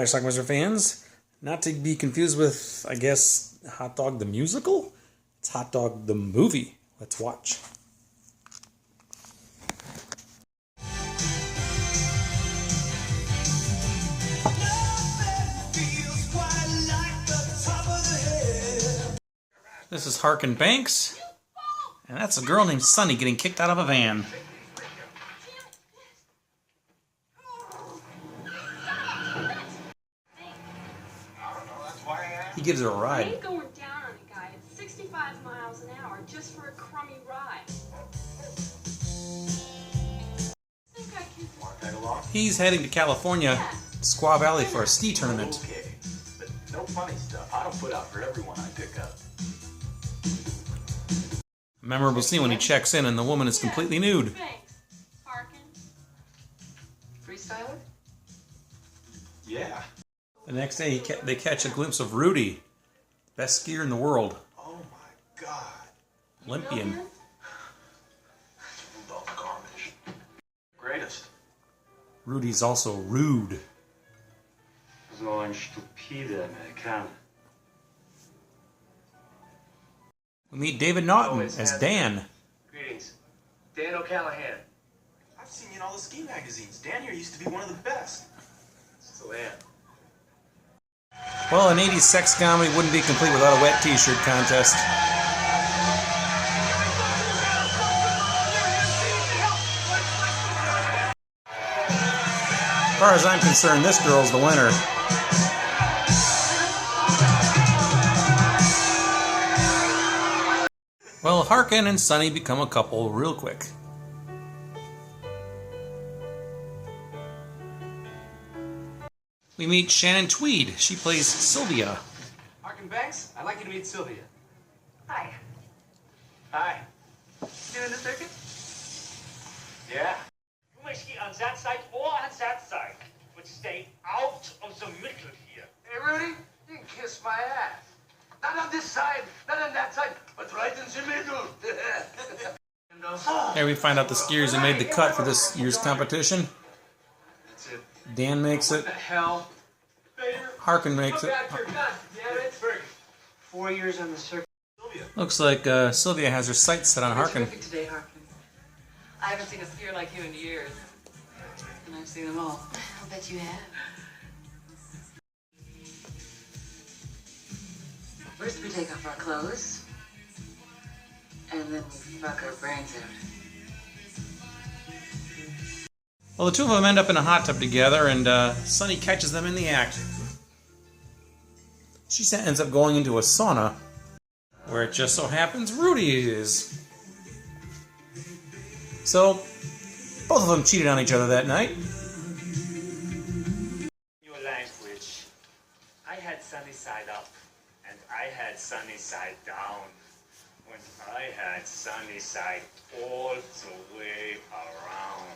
Hi, Schlockmeister fans. Not to be confused with, I guess, Hot Dog the Musical? It's Hot Dog the Movie. Let's watch. This is Harkin Banks, and that's a girl named Sunny getting kicked out of a van. He gives her a ride. I ain't going down on a guy at 65 miles an hour just for a crummy ride. He's heading to California, Squaw Valley, for a ski tournament. Okay, but no funny stuff. I don't put out for everyone I pick up. A memorable scene when he checks in and the woman is completely nude. Thanks, Harkin. Freestyler? Yeah. The next day, they catch a glimpse of Rudy, best skier in the world. Oh my God. Olympian. Rudolph Garmisch. Greatest. Rudy's also rude. So ein stupider Amerikaner. We meet David Naughton as Dan. Greetings. Dan O'Callahan. I've seen you in all the ski magazines. Dan here used to be one of the best. Still am. Well, an 80s sex comedy wouldn't be complete without a wet t-shirt contest. As far as I'm concerned, this girl's the winner. Well, Harkin and Sunny become a couple real quick. We meet Shannon Tweed. She plays Sylvia. Harkin Banks, I'd like you to meet Sylvia. Hi. Hi. Doing the circuit? Yeah. You may ski on that side or on that side, but stay out of the middle here. Hey, Rudy, you can kiss my ass. Not on this side, not on that side, but right in the middle. Here we find out the skiers who made the cut for this year's competition. That's it. Dan makes it. What the hell? Harkin makes it. Come back, you're done. Damn it. 4 years on the circuit. Looks like Sylvia has her sights set on Harkin. Terrific today, Harkin. I haven't seen a skier like you in years. And I've seen them all. I'll bet you have. First we take off our clothes. And then we fuck our brains out. Well, the two of them end up in a hot tub together, and Sunny catches them in the act. She ends up going into a sauna, where it just so happens Rudy is. So, both of them cheated on each other that night. Your language. I had sunny side up, and I had sunny side down. When I had sunny side all the way around.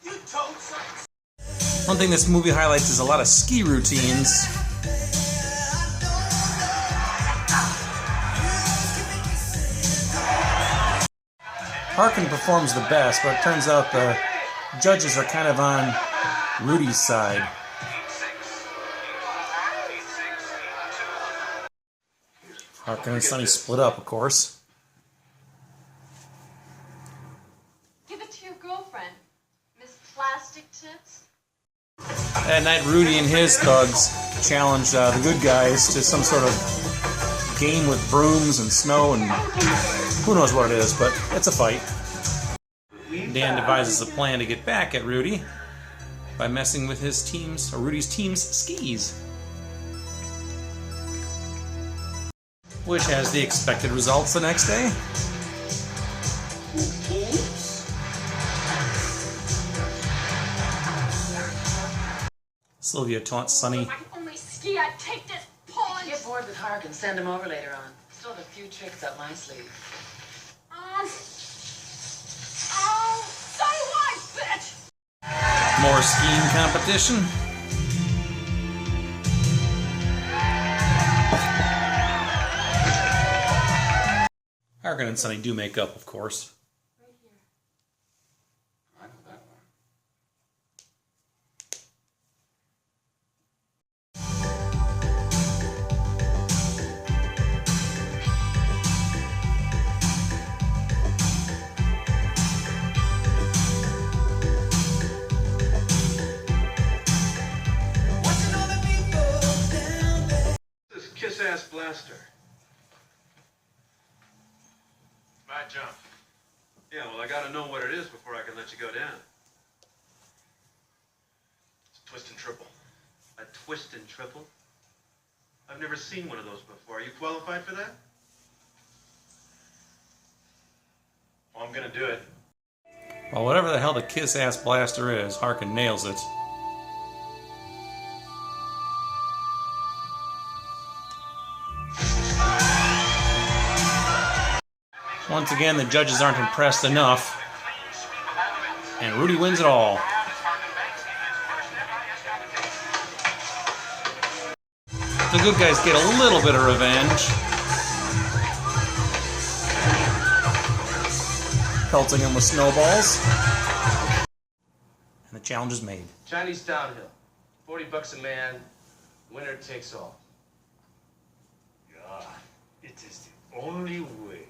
You told something. One thing this movie highlights is a lot of ski routines. Harkin performs the best, but it turns out the judges are kind of on Rudy's side. Harkin and Sunny split up, of course. Give it to your girlfriend, Miss Plastic Tits. That night, Rudy and his thugs challenged the good guys to some sort of game with brooms and snow and who knows what it is, but it's a fight. Dan devises a plan to get back at Rudy by messing with his team's, or Rudy's team's, skis, which has the expected results the next day. Sylvia taunts Sunny. If I could only ski, I'd take this punch. Get bored with Harkin. Send him over later on. Still have a few tricks up my sleeve. So what, bitch? More skiing competition. Harkin and Sunny do make up, of course. blaster. Bad jump. Yeah, well, I gotta know what it is before I can let you go down. It's a twist and triple. A twist and triple? I've never seen one of those before. Are you qualified for that? Well, I'm gonna do it. Well, whatever the hell the kiss-ass blaster is, Harkin nails it. Once again, the judges aren't impressed enough, and Rudy wins it all. The good guys get a little bit of revenge, pelting him with snowballs, and the challenge is made. Chinese downhill. $40 a man. Winner takes all. Yeah, it is the only way.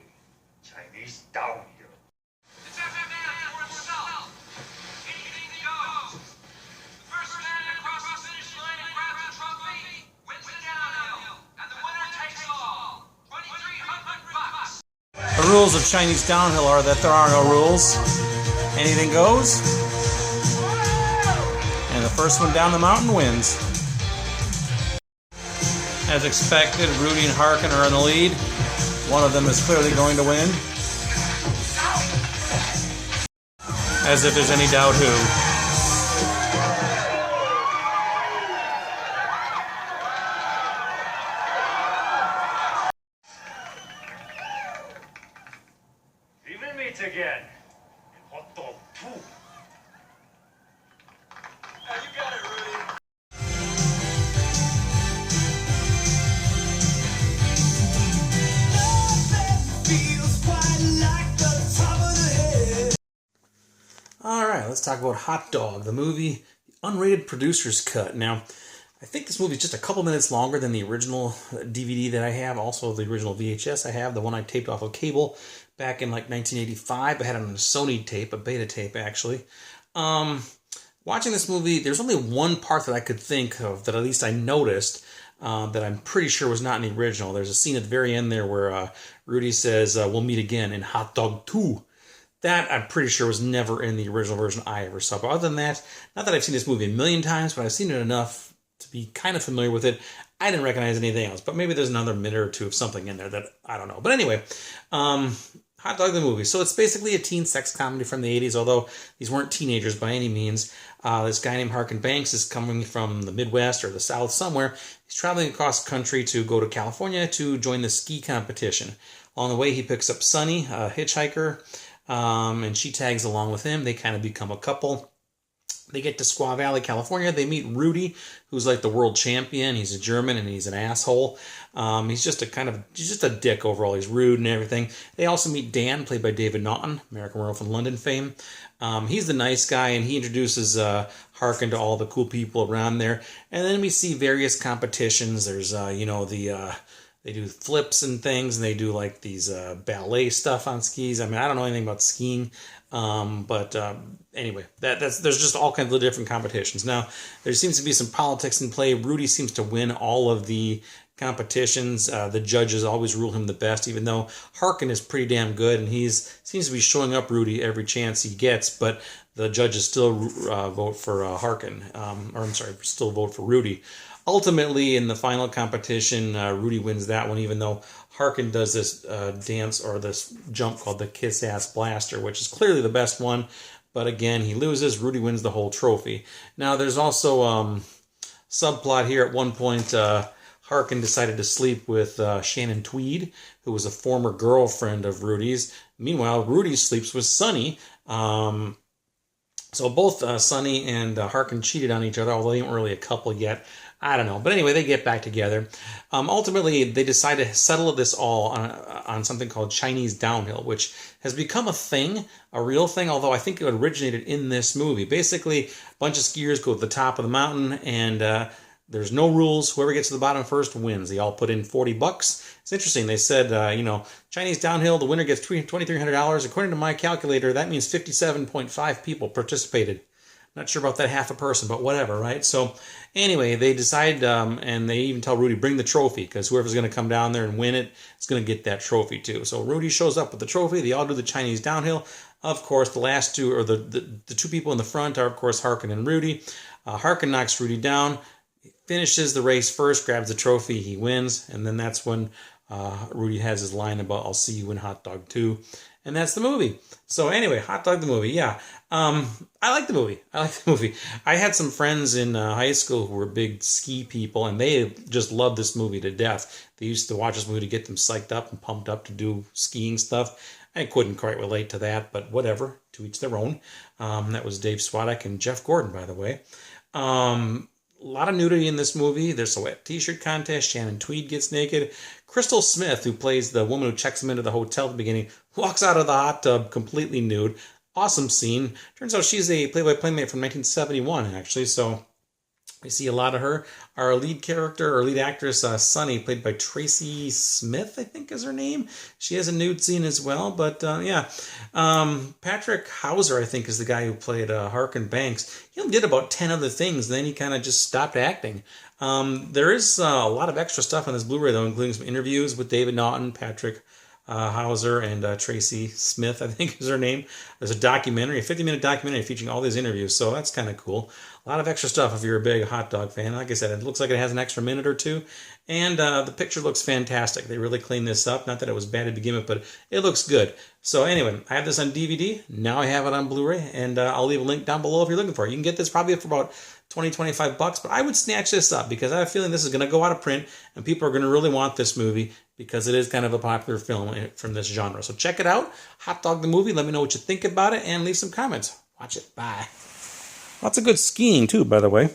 Chinese downhill. It's every man for himself. Anything goes. The first man across the finish line and grabs the trophy wins the downhill, and the winner takes all. $2,300. The rules of Chinese downhill are that there are no rules. Anything goes. And the first one down the mountain wins. As expected, Rudy and Harkin are in the lead. One of them is clearly going to win. As if there's any doubt who. We will meet again in hot dog 2. You got it, Rudy. Alright, let's talk about Hot Dog, the movie, the unrated producer's cut. Now, I think this movie is just a couple minutes longer than the original DVD that I have, also the original VHS I have, the one I taped off of cable back in like 1985. I had it on a Sony tape, a beta tape actually. Watching this movie, there's only one part that I could think of that at least I noticed that I'm pretty sure was not in the original. There's a scene at the very end there where Rudy says, we'll meet again in Hot Dog 2. That, I'm pretty sure, was never in the original version I ever saw. But other than that, not that I've seen this movie a million times, but I've seen it enough to be kind of familiar with it. I didn't recognize anything else, but maybe there's another minute or two of something in there that I don't know. But anyway, Hot Dog the movie. So it's basically a teen sex comedy from the 80s, although these weren't teenagers by any means. This guy named Harkin Banks is coming from the Midwest or the South somewhere. He's traveling across the country to go to California to join the ski competition. Along the way, he picks up Sunny, a hitchhiker, and she tags along with him. They kind of become a couple. They get to Squaw Valley, California. They meet Rudy, who's like the world champion. He's a German and he's an asshole. He's just a dick overall. He's rude and everything. They also meet Dan, played by David Naughton, American Werewolf in London fame. He's the nice guy, and he introduces Harkin to all the cool people around there. And then we see various competitions. There's, they do flips and things, and they do like these ballet stuff on skis. I mean, I don't know anything about skiing, but anyway, there's just all kinds of different competitions. Now, there seems to be some politics in play. Rudy seems to win all of the competitions. The judges always rule him the best, even though Harkin is pretty damn good, and seems to be showing up Rudy every chance he gets, but the judges still vote for Harkin, still vote for Rudy. Ultimately, in the final competition, Rudy wins that one, even though Harkin does this dance or this jump called the Kiss-Ass Blaster, which is clearly the best one. But again, he loses. Rudy wins the whole trophy. Now, there's also subplot here. At one point, Harkin decided to sleep with Shannon Tweed, who was a former girlfriend of Rudy's. Meanwhile, Rudy sleeps with Sunny. So both Sunny and Harkin cheated on each other, although they weren't really a couple yet. I don't know. But anyway, they get back together. Ultimately, they decide to settle this all on something called Chinese downhill, which has become a thing, a real thing, although I think it originated in this movie. Basically, a bunch of skiers go to the top of the mountain, and there's no rules. Whoever gets to the bottom first wins. They all put in $40. It's interesting. They said, Chinese downhill, the winner gets $2,300. According to my calculator, that means 57.5 people participated. Not sure about that half a person, but whatever, right? So anyway, they decide, and they even tell Rudy, bring the trophy, because whoever's going to come down there and win it is going to get that trophy too. So Rudy shows up with the trophy. They all do the Chinese downhill. Of course, the last two, or the two people in the front are, of course, Harkin and Rudy. Harkin knocks Rudy down, finishes the race first, grabs the trophy, he wins, and then that's when Rudy has his line about, I'll see you in Hot Dog 2. And that's the movie. So anyway, Hot Dog the movie, yeah. I like the movie. I had some friends in high school who were big ski people, and they just loved this movie to death. They used to watch this movie to get them psyched up and pumped up to do skiing stuff. I couldn't quite relate to that, but whatever, to each their own. That was Dave Swadek and Jeff Gordon, by the way. A lot of nudity in this movie. There's a wet t-shirt contest. Shannon Tweed gets naked. Crystal Smith, who plays the woman who checks him into the hotel at the beginning, walks out of the hot tub completely nude. Awesome scene. Turns out she's a Playboy Playmate from 1971, actually, so we see a lot of her. Our lead character, or lead actress, Sunny, played by Tracy Smith, I think is her name. She has a nude scene as well, but yeah. Patrick Hauser, I think, is the guy who played Harkin Banks. He only did about 10 other things, and then he kind of just stopped acting. There is a lot of extra stuff on this Blu-ray, though, including some interviews with David Naughton, Patrick Hauser, and Tracy Smith, I think is her name. There's a documentary, a 50-minute documentary featuring all these interviews, so that's kind of cool. A lot of extra stuff if you're a big hot dog fan. Like I said, it looks like it has an extra minute or two, and the picture looks fantastic. They really cleaned this up. Not that it was bad to begin with, but it looks good. So anyway, I have this on DVD. Now I have it on Blu-ray, and I'll leave a link down below if you're looking for it. You can get this probably for about $20-25, but I would snatch this up because I have a feeling this is going to go out of print, and people are going to really want this movie because it is kind of a popular film from this genre. So check it out, Hot Dog the Movie. Let me know what you think about it, and leave some comments. Watch it. Bye. Lots of good skiing, too, by the way.